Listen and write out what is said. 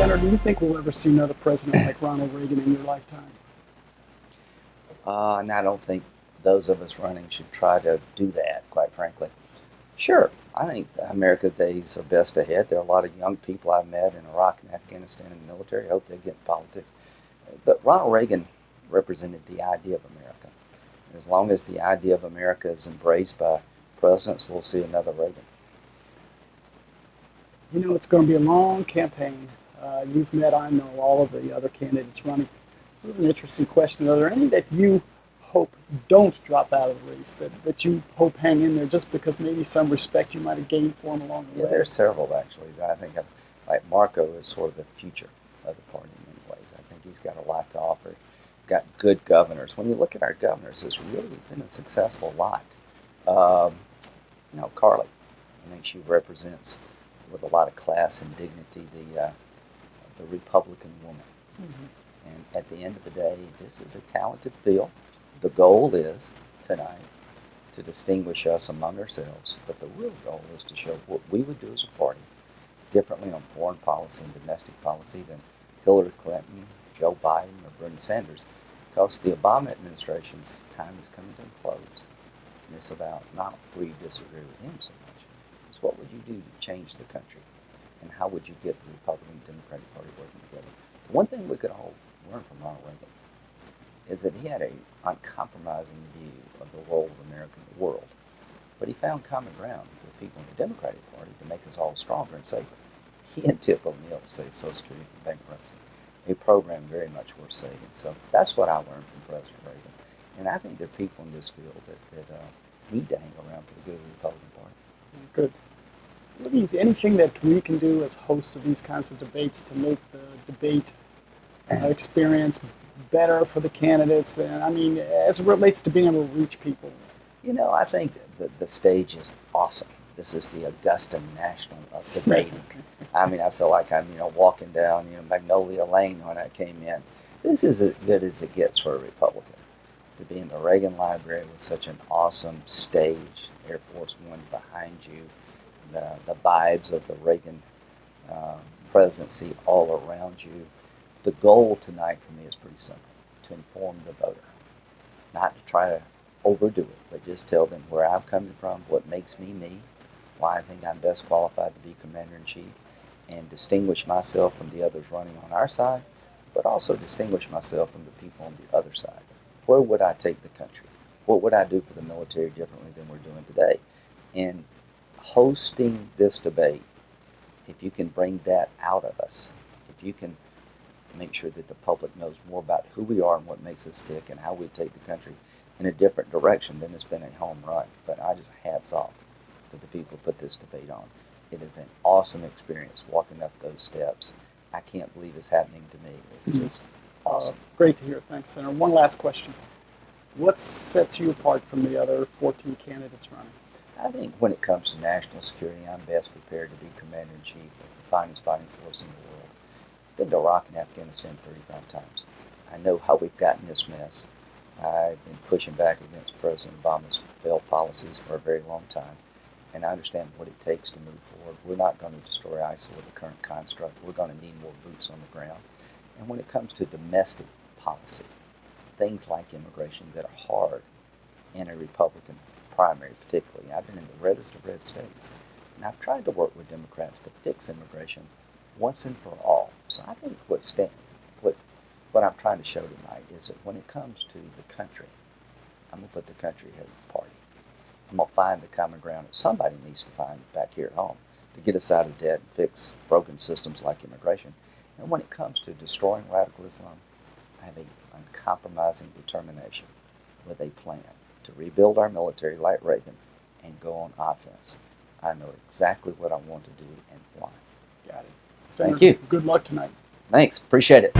Senator, do you think we'll ever see another president like Ronald Reagan in your lifetime? And I don't think those of us running should try to do that, quite frankly. Sure, I think America's days are best ahead. There are a lot of young people I've met in Iraq and Afghanistan in the military. I hope they get in politics. But Ronald Reagan represented the idea of America. As long as the idea of America is embraced by presidents, we'll see another Reagan. You know, it's going to be a long campaign. You've met, I know, all of the other candidates running. This is an interesting question. Are there any that you hope don't drop out of the race, that you hope hang in there just because maybe some respect you might have gained for them along the Yeah, way? there's several actually that I think, like Marco is sort of the future of the party in many ways. I think he's got a lot to offer. Got good governors. When you look at our governors, it's really been a successful lot. Um, Carly, I think she represents with a lot of class and dignity the Republican woman. Mhm. And at the end of the day, this is a talented field. The goal is tonight to distinguish us among ourselves, but the real goal is to show what we would do as a party differently on foreign policy and domestic policy than Hillary Clinton, Joe Biden, or Bernie Sanders, because the Obama administration's time is coming to a close. And it's about not where you disagree with him so much. It's what would you do to change the country, and how would you get the Republican and Democratic Party working together? The one thing we could all learn from Ronald Reagan is that he had an uncompromising view of the role of America in the world. But he found common ground with people in the Democratic Party to make us all stronger and safer. He and Tip O'Neill saved Social Security from bankruptcy, a program very much worth saving. So that's what I learned from President Reagan. And I think there are people in this field that need to hang around for the good of the Republican Party. Good. Anything that we can do as hosts of these kinds of debates to make the debate experience better for the candidates? And I mean, as it relates to being able to reach people. I think the stage is awesome. This is the Augusta National of debating. I mean, I feel like I'm, walking down, Magnolia Lane when I came in. This is as good as it gets for a Republican. To be in the Reagan Library with such an awesome stage, Air Force One behind you, the vibes of the Reagan presidency all around you. The goal tonight for me is pretty simple: to inform the voter, not to try to overdo it, but just tell them where I'm coming from, what makes me me, why I think I'm best qualified to be Commander-in-Chief, and distinguish myself from the others running on our side, but also distinguish myself from the people on the other side. Where would I take the country? What would I do for the military differently than we're doing today? And hosting this debate, if you can bring that out of us, if you can make sure that the public knows more about who we are and what makes us tick and how we take the country in a different direction, then it's been a home run. But I just hats off to the people who put this debate on. It is an awesome experience walking up those steps. I can't believe it's happening to me. It's just awesome. Great to hear. Thanks, Senator. One last question. What sets you apart from the other 14 candidates running? I think when it comes to national security, I'm best prepared to be Commander-in-Chief of the finest fighting force in the world. I've been to Iraq and Afghanistan 35 times. I know how we've gotten this mess. I've been pushing back against President Obama's failed policies for a very long time, and I understand what it takes to move forward. We're not going to destroy ISIL with the current construct. We're going to need more boots on the ground. And when it comes to domestic policy, things like immigration that are hard in a Republican primary particularly. I've been in the reddest of red states, and I've tried to work with Democrats to fix immigration once and for all. So I think what I'm trying to show tonight is that when it comes to the country, I'm going to put the country ahead of the party. I'm going to find the common ground that somebody needs to find back here at home to get us out of debt and fix broken systems like immigration. And when it comes to destroying radical Islam, I have an uncompromising determination with a plan to rebuild our military like Reagan and go on offense. I know exactly what I want to do and why. Got it. Thank you. Good luck tonight. Thanks. Appreciate it.